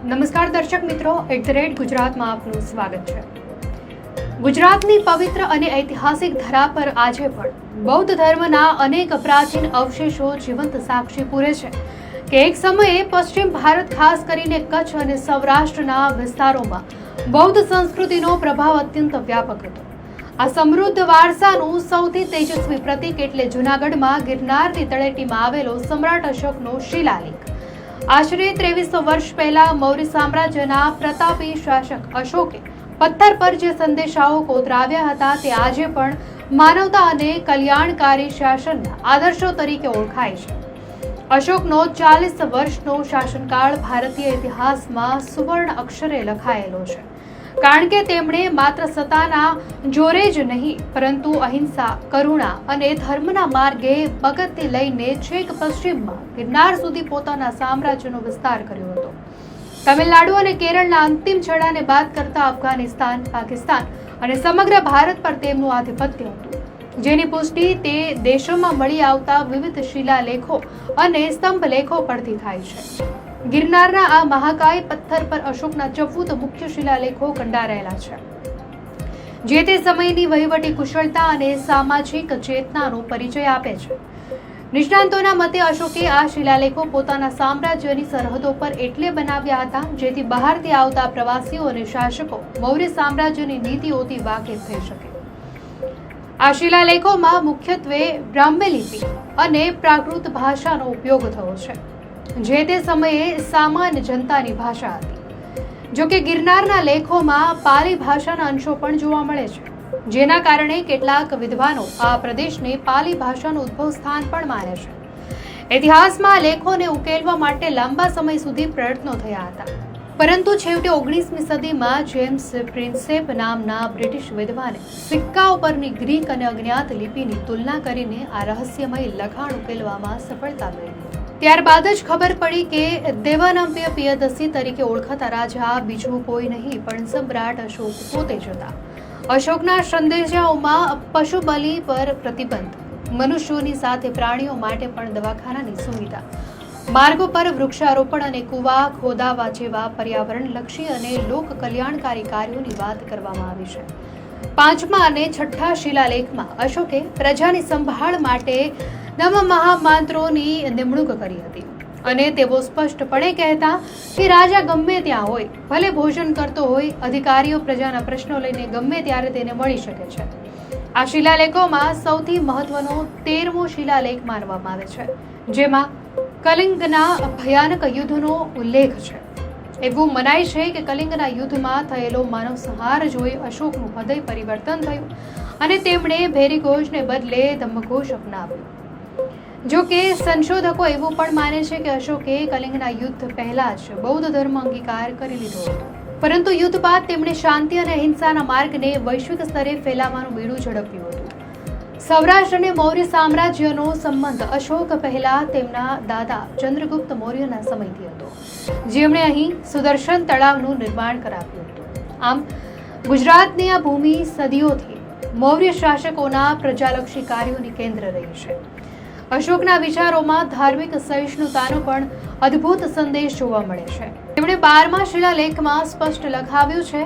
નમસ્કાર દર્શક મિત્રો, @ગુજરાતમાં આપનું સ્વાગત છે। ગુજરાતની પવિત્ર અને ઐતિહાસિક ધરા પર આજે પણ બૌદ્ધ ધર્મના અનેક પ્રાચીન અવશેષો જીવંત સાક્ષી પૂરે છે કે એક સમયે પશ્ચિમ ભારત, ખાસ કરીને કચ્છ અને સૌરાષ્ટ્રના વિસ્તારોમાં બૌદ્ધ સંસ્કૃતિનો પ્રભાવ અત્યંત વ્યાપક હતો। આ સમૃદ્ધ વારસાનું સૌથી તેજસ્વી પ્રતીક એટલે જૂનાગઢમાં ગિરનારની તળેટીમાં આવેલો સમ્રાટ અશોકનો શિલાલેખ। આશરે 2300 વર્ષ પહેલા મૌર્ય સામ્રાજ્યના પ્રતાપી શાસક અશોકે પથ્થર પર જે સંદેશાઓ કોતરાવ્યા હતા તે આજે પણ માનવતા અને કલ્યાણકારી શાસનના આદર્શો તરીકે ઓળખાય છે। અશોકનો 40 વર્ષનો શાસનકાળ ભારતીય ઇતિહાસમાં સુવર્ણ અક્ષરે લખાયેલો છે, કારણ કે તેમણે માત્ર સત્તાના જોરે જ નહીં પરંતુ અહિંસા, કરુણા અને ધર્મના માર્ગે પગથી લઈને છેક પશ્ચિમમાં ગિરનાર સુધી પોતાના સામ્રાજ્યનો વિસ્તાર કર્યો હતો। તમિલનાડુ અને કેરળના અંતિમ છેડાને બાદ કરતા અફઘાનિસ્તાન, પાકિસ્તાન અને સમગ્ર ભારત પર તેમનું આધિપત્ય હતું, જેની પુષ્ટિ તે દેશોમાં મળી આવતા વિવિધ શિલાલેખો અને સ્તંભલેખો પરથી થાય છે। ગિરનારના આ મહાકાય પથ્થર પર અશોકના 14 મુખ્ય શિલાલેખો કંડારાયેલા છે, જે તે સમયની વહીવટી કુશળતા અને સામાજિક ચેતનાનો પરિચય આપે છે। નિષ્ણાંતોના મતે અશોકે આ શિલાલેખો પોતાના સામ્રાજ્યની સરહદો પર એટલે બનાવ્યા હતા જેથી બહારથી આવતા પ્રવાસીઓ અને શાસકો મૌર્ય સામ્રાજ્યની નીતિઓથી વાકેફ થઈ શકે। આ શિલાલેખોમાં મુખ્યત્વે બ્રાહ્મી લિપિ અને પ્રાકૃત ભાષાનો ઉપયોગ થયો છે, જે તે સમયે સામાન્ય જનતાની ભાષા હતી। જો કે ગિરનારના લેખોમાં પાલી ભાષાના અંશો પણ જોવા મળે છે, જેના કારણે કેટલાક વિદ્વાનો આ પ્રદેશને પાલી ભાષાનું ઉદ્ભવ સ્થાન પણ માને છે। ઇતિહાસમાં લેખોને ઉકેલવા માટે લાંબા સમય સુધી પ્રયત્નો થયા હતા, પરંતુ છેવટે 19મી સદીમાં જેમ્સ પ્રિન્સેપ નામના બ્રિટિશ વિદ્વાને સિક્કાઓ પરની ગ્રીક અને અજ્ઞાત લિપિની તુલના કરીને આ રહસ્યમય લખાણ ઉકેલવામાં સફળતા મેળવી। ત્યારબાદ જ ખબર પડી કે દેવાનમ્પ્ય પિયદસી તરીકે ઓળખાતા રાજા બીજું કોઈ નહીં પણ સમ્રાટ અશોક પોતે જ હતા। અશોકના સંદેશાઓમાં પશુ બલિ પર પ્રતિબંધ, મનુષ્યોની સાથે પ્રાણીઓ માટે પણ દવાખાનાની સુવિધા, માર્ગો પર વૃક્ષારોપણ અને કુવા ખોદાવા જેવા પર્યાવરણલક્ષી અને લોક કલ્યાણકારી કાર્યોની વાત કરવામાં આવી છે। 5મા અને 6ઠ્ઠા શિલાલેખમાં અશોકે પ્રજાની સંભાળ માટે નવ મહામાંત્રોની નિમણૂક કરી હતી અને તેઓ સ્પષ્ટપણે કહેતા કે રાજા ગમે ત્યાં હોય, ભલે ભોજન કરતો હોય, અધિકારીઓ પ્રજાના પ્રશ્નો લઈને ગમે ત્યારે તેને મળી શકે છે। આ શિલાલેખોમાં સૌથી મહત્વનો 13મો શિલાલેખ માનવામાં આવે છે, જેમાં કલિંગના ભયાનક યુદ્ધનો ઉલ્લેખ છે। એવું મનાય છે કે કલિંગના યુદ્ધમાં થયેલો માનવ સંહાર જોઈ અશોકનું હૃદય પરિવર્તન થયું અને તેમણે ભેરીઘોષને બદલે ધમ્મઘોષ અપનાવ્યો। જો કે સંશોધકો એવું પણ માને છે કે અશોકે કલિંગના યુદ્ધ પહેલા જ બૌદ્ધ ધર્મ અંગીકાર કરી લીધો હતો, પરંતુ યુદ્ધ બાદ તેમણે શાંતિ અને અહિંસાના માર્ગને વૈશ્વિક સ્તરે ફેલાવવાનું બીડું ઝડપ્યું હતું। સૌરાષ્ટ્ર અને મૌર્ય સામ્રાજ્યનો સંબંધ અશોક પહેલા તેમના દાદા ચંદ્રગુપ્ત મૌર્યના સમયથી હતો, જેમણે અહીં સુદર્શન તળાવનું નિર્માણ કરાવ્યું હતું। આમ ગુજરાતની આ ભૂમિ સદીઓથી મૌર્ય શાસકોના પ્રજાલક્ષી કાર્યોની કેન્દ્ર રહી છે। અશોકના વિચારોમાં ધાર્મિક સહિષ્ણુતાનો પણ અદ્ભુત સંદેશ જોવા મળે છે। તેમણે 12મા શિલાલેખમાં સ્પષ્ટ લખાવ્યું છે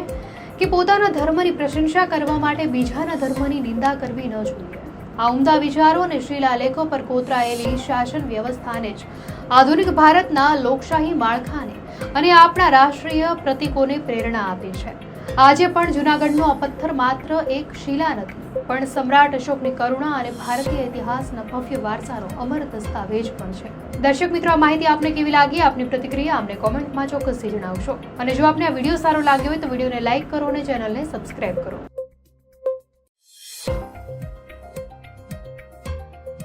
કે પોતાના ધર્મની પ્રશંસા કરવા માટે બીજાના ધર્મની નિંદા કરવી ન જોઈએ। આ ઉમદા વિચારો અને શિલાલેખો પર કોતરાયેલી શાસન વ્યવસ્થાને જ આધુનિક ભારતના લોકશાહી માળખાને અને આપણા રાષ્ટ્રીય પ્રતીકોને પ્રેરણા આપી છે। આજે પણ જૂનાગઢનો આ પથ્થર માત્ર એક શિલા નથી, પણ સમ્રાટ અશોકની કરુણા અને ભારતીય ઇતિહાસના ભવ્ય વારસાનો અમર દસ્તાવેજ પણ છે। દર્શક મિત્રો, આ માહિતી આપને કેવી લાગી? આપની પ્રતિક્રિયા અમને કોમેન્ટમાં ચોક્કસથી જણાવશો, અને જો આપને આ વિડીયો સારો લાગ્યો હોય તો વિડીયોને લાઇક કરો અને ચેનલને સબસ્ક્રાઇબ કરો।